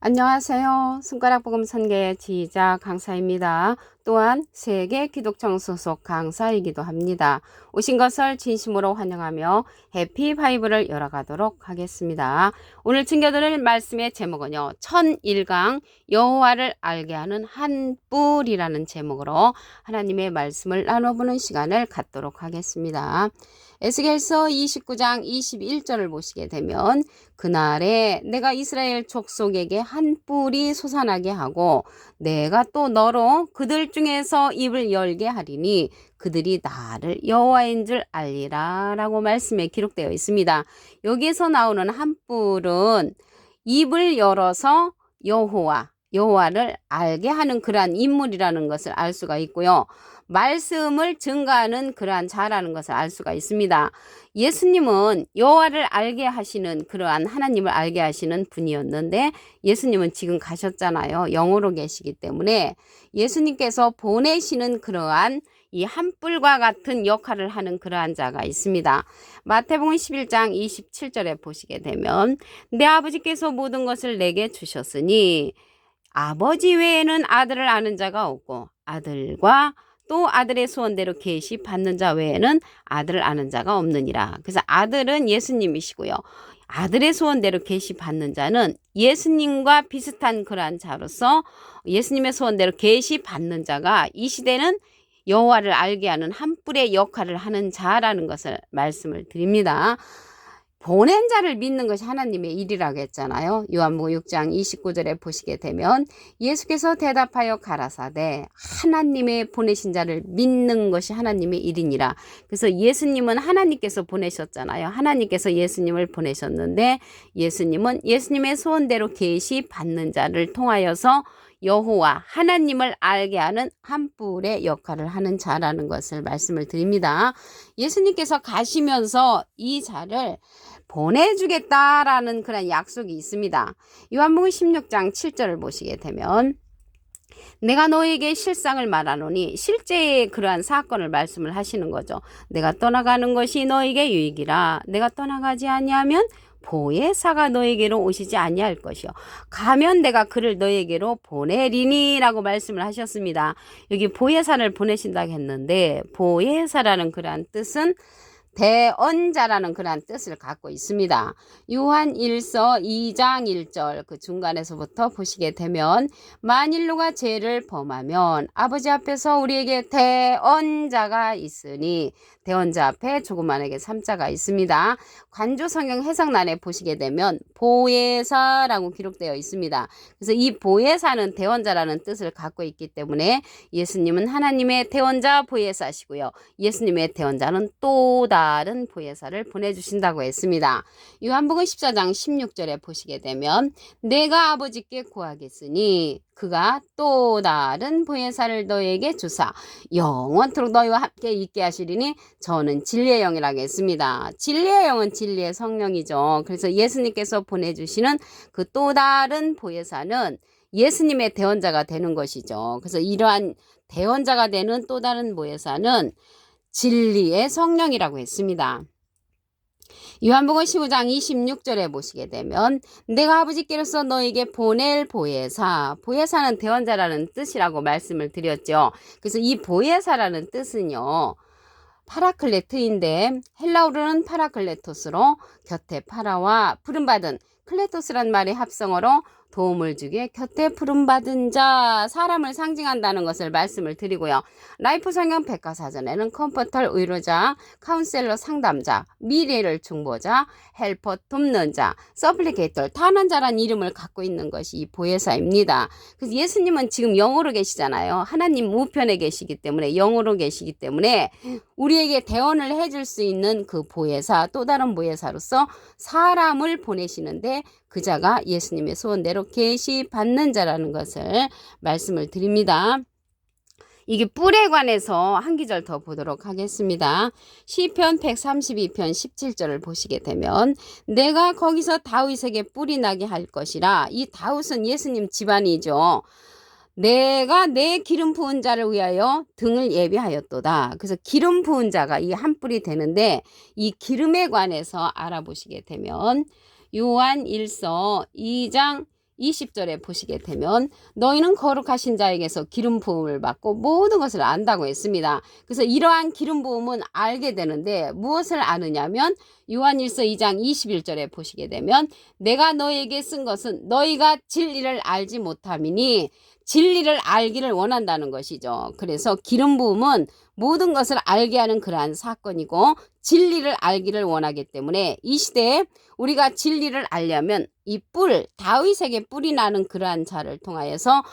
안녕하세요. 손가락복음 선교의 지휘자 강사입니다. 또한 세계 기독청 소속 강사이기도 합니다. 오신 것을 진심으로 환영하며 해피 바이블을 열어가도록 하겠습니다. 오늘 증거드릴 말씀의 제목은요, 1001강 여호와를 알게 하는 한 뿔이라는 제목으로 하나님의 말씀을 나눠보는 시간을 갖도록 하겠습니다. 에스겔서 29장 21절을 보시게 되면 그날에 내가 이스라엘 족속에게 한 뿔이 솟아나게 하고 내가 또 너로 그들 중에서 입을 열게 하리니 그들이 나를 여호와인 줄 알리라 라고 말씀에 기록되어 있습니다. 여기에서 나오는 한 뿔은 입을 열어서 여호와를 알게 하는 그러한 인물이라는 것을 알 수가 있고요. 말씀을 증가하는 그러한 자라는 것을 알 수가 있습니다. 예수님은 여호와를 알게 하시는 그러한 하나님을 알게 하시는 분이었는데 예수님은 지금 가셨잖아요. 영으로 계시기 때문에 예수님께서 보내시는 그러한 이 한 뿔과 같은 역할을 하는 그러한 자가 있습니다. 마태복음 11장 27절에 보시게 되면 내 아버지께서 모든 것을 내게 주셨으니 아버지 외에는 아들을 아는 자가 없고 아들과 또 아들의 소원대로 계시 받는 자 외에는 아들을 아는 자가 없느니라. 그래서 아들은 예수님이시고요. 아들의 소원대로 계시 받는 자는 예수님과 비슷한 그러한 자로서 예수님의 소원대로 계시 받는 자가 이 시대는 여호와를 알게 하는 한 뿔의 역할을 하는 자라는 것을 말씀을 드립니다. 보낸 자를 믿는 것이 하나님의 일이라고 했잖아요. 요한복음 6장 29절에 보시게 되면 예수께서 대답하여 가라사대 하나님의 보내신 자를 믿는 것이 하나님의 일이니라. 그래서 예수님은 하나님께서 보내셨잖아요. 하나님께서 예수님을 보내셨는데 예수님은 예수님의 소원대로 계시 받는 자를 통하여서 여호와 하나님을 알게 하는 한 뿔의 역할을 하는 자라는 것을 말씀을 드립니다. 예수님께서 가시면서 이 자를 보내주겠다라는 그런 약속이 있습니다. 요한복음 16장 7절을 보시게 되면 내가 너에게 실상을 말하노니 실제의 그러한 사건을 말씀을 하시는 거죠. 내가 떠나가는 것이 너에게 유익이라. 내가 떠나가지 아니하면 보혜사가 너에게로 오시지 아니할 것이요 가면 내가 그를 너에게로 보내리니 라고 말씀을 하셨습니다. 여기 보혜사를 보내신다고 했는데 보혜사라는 그러한 뜻은 대언자라는 그러한 뜻을 갖고 있습니다. 요한 1서 2장 1절 그 중간에서부터 보시게 되면 만일 누가 죄를 범하면 아버지 앞에서 우리에게 대언자가 있으니 대언자 앞에 조그만하게 3자가 있습니다. 관조 성경 해석란에 보시게 되면 보혜사라고 기록되어 있습니다. 그래서 이 보혜사는 대언자라는 뜻을 갖고 있기 때문에 예수님은 하나님의 대언자 보혜사시고요. 예수님의 대언자는 또 다른 보혜사를 보내주신다고 했습니다. 요한복음 14장 16절에 보시게 되면 내가 아버지께 구하겠으니 그가 또 다른 보혜사를 너에게 주사 영원토록 너희와 함께 있게 하시리니 저는 진리의 영이라고 했습니다. 진리의 영은 진리의 성령이죠. 그래서 예수님께서 보내주시는 그 또 다른 보혜사는 예수님의 대언자가 되는 것이죠. 그래서 이러한 대언자가 되는 또 다른 보혜사는 진리의 성령이라고 했습니다. 요한복음 15장 26절에 보시게 되면 내가 아버지께로서 너에게 보낼 보혜사는 대언자라는 뜻이라고 말씀을 드렸죠. 그래서 이 보혜사라는 뜻은요. 파라클레트인데 헬라어로는 파라클레토스로 곁에 파라와 부름받은 클레토스란 말의 합성어로 도움을 주기에 곁에 부름받은 자 사람을 상징한다는 것을 말씀을 드리고요. 라이프 성경 백과사전에는 컴포터 의료자, 카운셀러 상담자, 미래를 중보자, 헬퍼 돕는 자, 서플리케이터 탄원자란 이름을 갖고 있는 것이 이 보혜사입니다. 그래서 예수님은 지금 영으로 계시잖아요. 하나님 우편에 계시기 때문에 영으로 계시기 때문에 우리에게 대언을 해줄 수 있는 그 보혜사 또 다른 보혜사로서 사람을 보내시는데 그 자가 예수님의 소원대로 계시 받는 자라는 것을 말씀을 드립니다. 이게 뿔에 관해서 한 기절 더 보도록 하겠습니다. 시편 132편 17절을 보시게 되면 내가 거기서 다윗에게 뿔이 나게 할 것이라. 이 다윗은 예수님 집안이죠. 내가 내 기름 부은 자를 위하여 등을 예비하였도다. 그래서 기름 부은 자가 이 한 뿔이 되는데 이 기름에 관해서 알아보시게 되면 요한 1서 2장 20절에 보시게 되면 너희는 거룩하신 자에게서 기름 부음을 받고 모든 것을 안다고 했습니다. 그래서 이러한 기름 부음은 알게 되는데 무엇을 아느냐면 요한일서 2장 21절에 보시게 되면 내가 너희에게 쓴 것은 너희가 진리를 알지 못함이니 진리를 알기를 원한다는 것이죠. 그래서 기름 부음은 모든 것을 알게 하는 그러한 사건이고 진리를 알기를 원하기 때문에 이 시대에 우리가 진리를 알려면 이 뿔, 다윗에게 뿔이 나는 그러한 자를 통하여서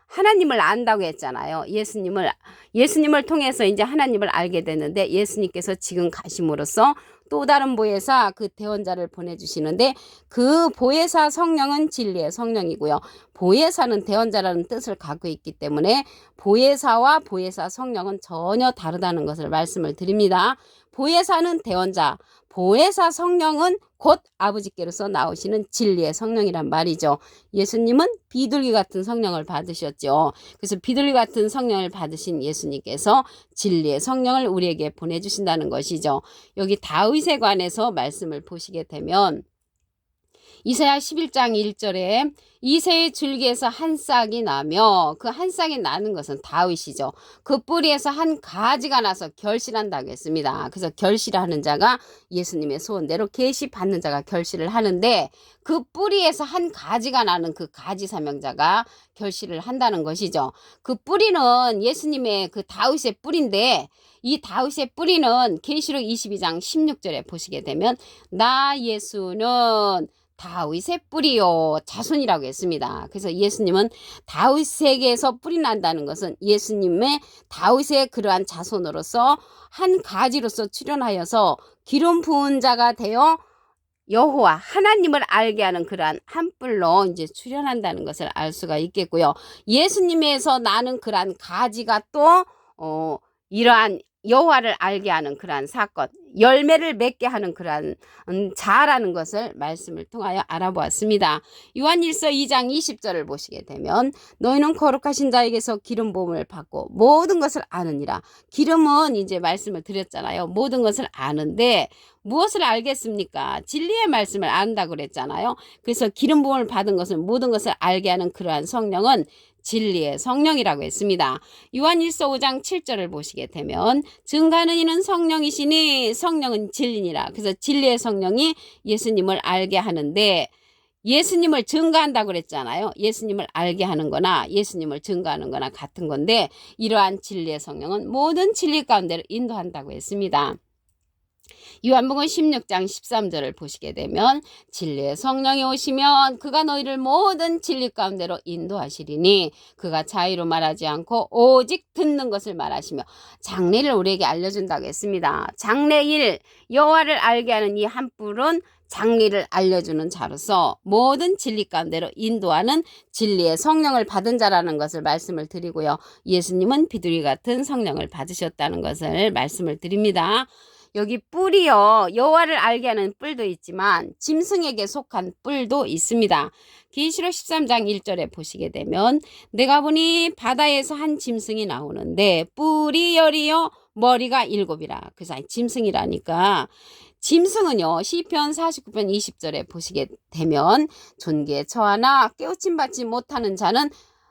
하나님을 안다고 했잖아요. 예수님을 통해서 이제 하나님을 알게 되는데 예수님께서 지금 가심으로써 또 다른 보혜사 그 대원자를 보내주시는데 그 보혜사 성령은 진리의 성령이고요. 보혜사는 대원자라는 뜻을 갖고 있기 때문에 보혜사와 보혜사 성령은 전혀 다르다는 것을 말씀을 드립니다. 보혜사는 대원자, 보혜사 성령은 곧 아버지께로서 나오시는 진리의 성령이란 말이죠. 예수님은 비둘기 같은 성령을 받으셨죠. 그래서 비둘기 같은 성령을 받으신 예수님께서 진리의 성령을 우리에게 보내주신다는 것이죠. 여기 다윗에 관해서 말씀을 보시게 되면 이사야 11장 1절에 이새의 줄기에서 한 싹이 나며 그 한 싹이 나는 것은 다윗이죠. 그 뿌리에서 한 가지가 나서 결실한다고 했습니다. 그래서 결실하는 자가 예수님의 소원대로 계시 받는 자가 결실을 하는데 그 뿌리에서 한 가지가 나는 그 가지 사명자가 결실을 한다는 것이죠. 그 뿌리는 예수님의 그 다윗의 뿌리인데 이 다윗의 뿌리는 계시록 22장 16절에 보시게 되면 나 예수는 다윗의 뿌리요 자손이라고 했습니다. 그래서 예수님은 다윗에게서 뿌리 난다는 것은 예수님의 다윗의 그러한 자손으로서 한 가지로서 출현하여서 기름 부은 자가 되어 여호와 하나님을 알게 하는 그러한 한 뿔로 이제 출현한다는 것을 알 수가 있겠고요. 예수님에서 나는 그러한 가지가 또 이러한 여호와를 알게 하는 그러한 사건, 열매를 맺게 하는 그러한 자라는 것을 말씀을 통하여 알아보았습니다. 요한일서 2장 20절을 보시게 되면 너희는 거룩하신 자에게서 기름 부음을 받고 모든 것을 아느니라. 기름은 이제 말씀을 드렸잖아요. 모든 것을 아는데 무엇을 알겠습니까? 진리의 말씀을 안다고 그랬잖아요. 그래서 기름 부음을 받은 것은 모든 것을 알게 하는 그러한 성령은 진리의 성령이라고 했습니다. 요한일서 5장 7절을 보시게 되면 증거하는 이는 성령이시니 성령은 진리니라. 그래서 진리의 성령이 예수님을 알게 하는데 예수님을 증거한다고 그랬잖아요. 예수님을 알게 하는 거나 예수님을 증거하는 거나 같은 건데 이러한 진리의 성령은 모든 진리 가운데를 인도한다고 했습니다. 요한복음 16장 13절을 보시게 되면 진리의 성령이 오시면 그가 너희를 모든 진리 가운데로 인도하시리니 그가 자의로 말하지 않고 오직 듣는 것을 말하시며 장래를 우리에게 알려준다고 했습니다. 장래일 여호와를 알게 하는 이 한 뿔은 장래를 알려주는 자로서 모든 진리 가운데로 인도하는 진리의 성령을 받은 자라는 것을 말씀을 드리고요. 예수님은 비둘기 같은 성령을 받으셨다는 것을 말씀을 드립니다. 여기 뿔이요. 여호와를 알게 하는 뿔도 있지만 짐승에게 속한 뿔도 있습니다. 계시록 13장 1절에 보시게 되면 내가 보니 바다에서 한 짐승이 나오는데 뿔이 10이요 머리가 7이라. 그래서 짐승이라니까 짐승은요. 시편 49편 20절에 보시게 되면 존귀에 처하나 깨우침 받지 못하는 자는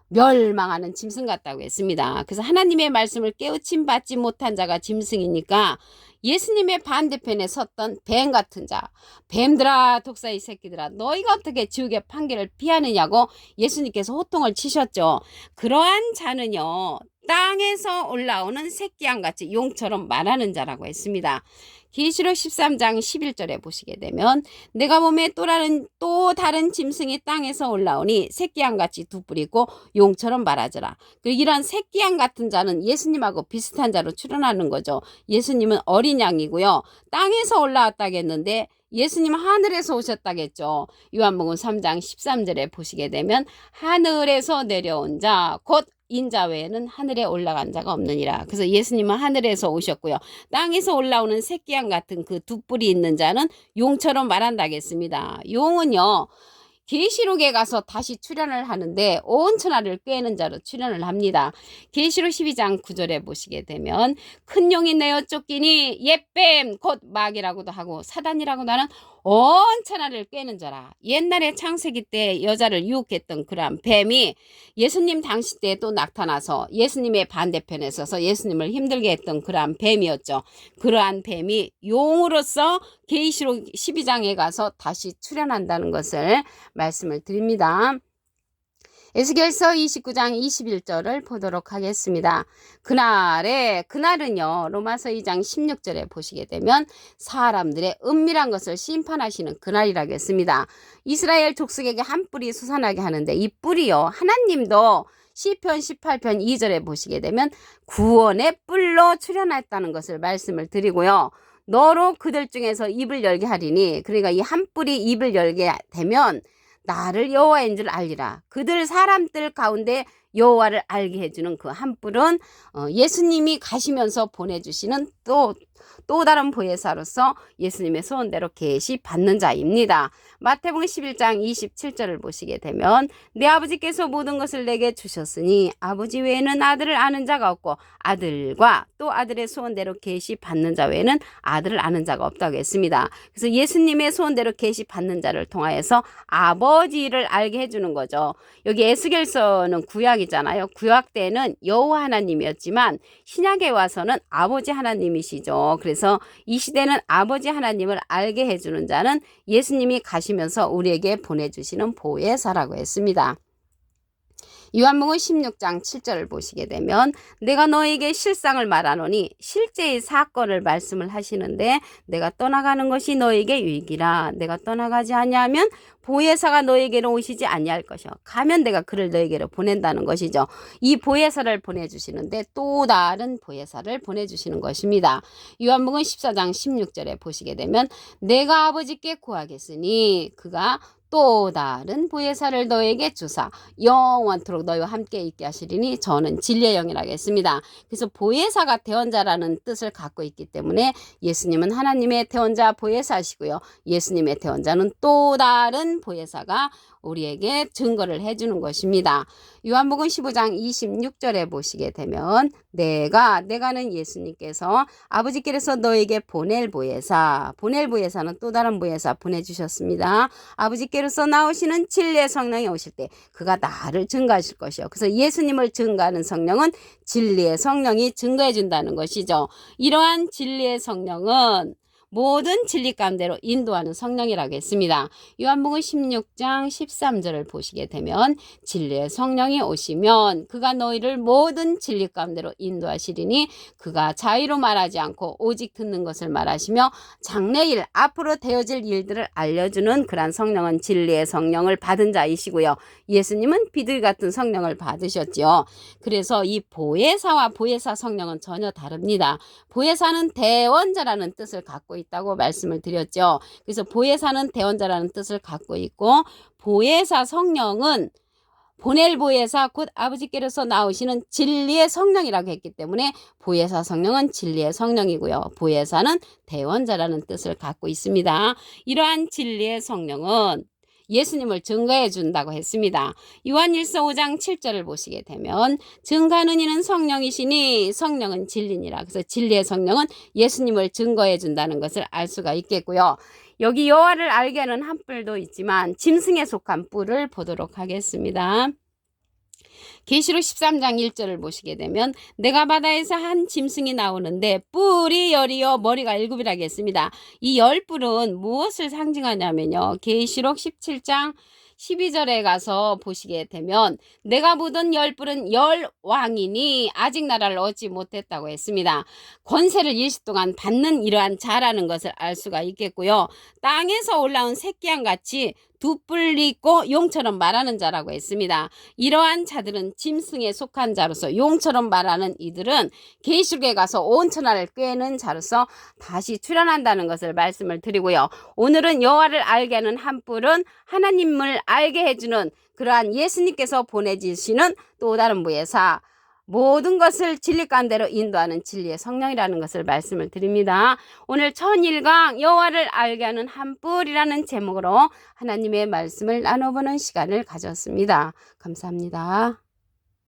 멸망하는 짐승 같다고 했습니다. 그래서 하나님의 말씀을 깨우침 받지 못한 자가 짐승이니까 예수님의 반대편에 섰던 뱀 같은 자, 뱀들아 독사의 새끼들아 너희가 어떻게 지옥의 판결을 피하느냐고 예수님께서 호통을 치셨죠. 그러한 자는요 땅에서 올라오는 새끼양같이 용처럼 말하는 자라고 했습니다. 계시록 13장 11절에 보시게 되면 내가 보매 또 다른 짐승이 땅에서 올라오니 새끼양같이 두 뿔이 있고 용처럼 말하더라. 이런 새끼양 같은 자는 예수님하고 비슷한 자로 출현하는 거죠. 예수님은 어린 양이고요. 땅에서 올라왔다겠는데 예수님은 하늘에서 오셨다겠죠. 요한복음 3장 13절에 보시게 되면 하늘에서 내려온 자 곧 인자 외에는 하늘에 올라간 자가 없느니라. 그래서 예수님은 하늘에서 오셨고요. 땅에서 올라오는 새끼양 같은 그 두 뿔이 있는 자는 용처럼 말한다겠습니다. 용은요. 계시록에 가서 다시 출현을 하는데 온 천하를 꿰는 자로 출현을 합니다. 계시록 12장 9절에 보시게 되면 큰 용이 내어 쫓기니 옛뱀 곧 마귀라고도 하고 사단이라고도 하는 온 천하를 꿰는 자라. 옛날에 창세기 때 여자를 유혹했던 그러한 뱀이 예수님 당시 때 또 나타나서 예수님의 반대편에 서서 예수님을 힘들게 했던 그러한 뱀이었죠. 그러한 뱀이 용으로서 계시록 12장에 가서 다시 출현한다는 것을 말씀을 드립니다. 에스겔서 29장 21절을 보도록 하겠습니다. 그날은요, 로마서 2장 16절에 보시게 되면 사람들의 은밀한 것을 심판하시는 그날이라고 했습니다. 이스라엘 족속에게 한 뿔이 솟아나게 하는데 이 뿔이요, 하나님도 시편 18편 2절에 보시게 되면 구원의 뿔로 출현했다는 것을 말씀을 드리고요. 너로 그들 중에서 입을 열게 하리니, 그러니까 이 한 뿔이 입을 열게 되면 나를 여호와인 줄 알리라. 그들 사람들 가운데 여호와를 알게 해주는 그 한 뿔은 예수님이 가시면서 보내주시는 또 다른 보혜사로서 예수님의 소원대로 계시 받는 자입니다. 마태복음 11장 27절을 보시게 되면 내 아버지께서 모든 것을 내게 주셨으니 아버지 외에는 아들을 아는 자가 없고 아들과 또 아들의 소원대로 계시 받는 자 외에는 아들을 아는 자가 없다고 했습니다. 그래서 예수님의 소원대로 계시 받는 자를 통하여서 아버지를 알게 해주는 거죠. 여기 에스겔서는 구약이잖아요. 구약 때는 여호와 하나님이었지만 신약에 와서는 아버지 하나님이시죠. 그래서 이 시대는 아버지 하나님을 알게 해주는 자는 예수님이 가시면서 우리에게 보내주시는 보혜사라고 했습니다. 요한복음 16장 7절을 보시게 되면 내가 너에게 실상을 말하노니 실제의 사건을 말씀을 하시는데 내가 떠나가는 것이 너에게 유익이라. 내가 떠나가지 아니하면 보혜사가 너에게로 오시지 아니할 것이요. 가면 내가 그를 너에게로 보낸다는 것이죠. 이 보혜사를 보내주시는데 또 다른 보혜사를 보내주시는 것입니다. 요한복음 14장 16절에 보시게 되면 내가 아버지께 구하겠으니 그가 또 다른 보혜사를 너에게 주사 영원토록 너희와 함께 있게 하시리니 저는 진리의 영이라고 했습니다. 그래서 보혜사가 대원자라는 뜻을 갖고 있기 때문에 예수님은 하나님의 대원자 보혜사시고요. 예수님의 대원자는 또 다른 보혜사가 우리에게 증거를 해주는 것입니다. 요한복음 15장 26절에 보시게 되면 내가는 예수님께서 아버지께서 너에게 보낼 보혜사는 또 다른 보혜사 보내주셨습니다. 아버지께로서 나오시는 진리의 성령이 오실 때 그가 나를 증거하실 것이요. 그래서 예수님을 증거하는 성령은 진리의 성령이 증거해 준다는 것이죠. 이러한 진리의 성령은 모든 진리 가운데로 인도하는 성령이라고 했습니다. 요한복음 16장 13절을 보시게 되면 진리의 성령이 오시면 그가 너희를 모든 진리 가운데로 인도하시리니 그가 자의로 말하지 않고 오직 듣는 것을 말하시며 장래일 앞으로 되어질 일들을 알려주는 그런 성령은 진리의 성령을 받은 자이시고요. 예수님은 비둘기 같은 성령을 받으셨죠. 그래서 이 보혜사와 보혜사 성령은 전혀 다릅니다. 보혜사는 대원자라는 뜻을 갖고 있다고 말씀을 드렸죠. 그래서 보혜사는 대원자라는 뜻을 갖고 있고 보혜사 성령은 보낼 보혜사 곧 아버지께로서 나오시는 진리의 성령이라고 했기 때문에 보혜사 성령은 진리의 성령이고요. 보혜사는 대원자라는 뜻을 갖고 있습니다. 이러한 진리의 성령은 예수님을 증거해 준다고 했습니다. 요한일서 5장 7절을 보시게 되면 증거하는 이는 성령이시니 성령은 진리니라. 그래서 진리의 성령은 예수님을 증거해 준다는 것을 알 수가 있겠고요. 여기 여호와를 알게 하는 한 뿔도 있지만 짐승에 속한 뿔을 보도록 하겠습니다. 계시록 13장 1절을 보시게 되면 내가 바다에서 한 짐승이 나오는데 뿔이 열이요 머리가 일곱이라고 했습니다. 이 열 뿔은 무엇을 상징하냐면요. 계시록 17장 12절에 가서 보시게 되면 내가 묻은 열 뿔은 열 왕이니 아직 나라를 얻지 못했다고 했습니다. 권세를 일시 동안 받는 이러한 자라는 것을 알 수가 있겠고요. 땅에서 올라온 새끼양 같이 두 뿔 있고 용처럼 말하는 자라고 했습니다. 이러한 자들은 짐승에 속한 자로서 용처럼 말하는 이들은 계시록에 가서 온 천하를 꿰는 자로서 다시 출현한다는 것을 말씀을 드리고요. 오늘은 여호와를 알게 하는 한 뿔은 하나님을 알게 해주는 그러한 예수님께서 보내주시는 또 다른 보혜사 모든 것을 진리 가운데로 인도하는 진리의 성령이라는 것을 말씀을 드립니다. 오늘 천일강 여호와를 알게 하는 한 뿔이라는 제목으로 하나님의 말씀을 나눠보는 시간을 가졌습니다. 감사합니다.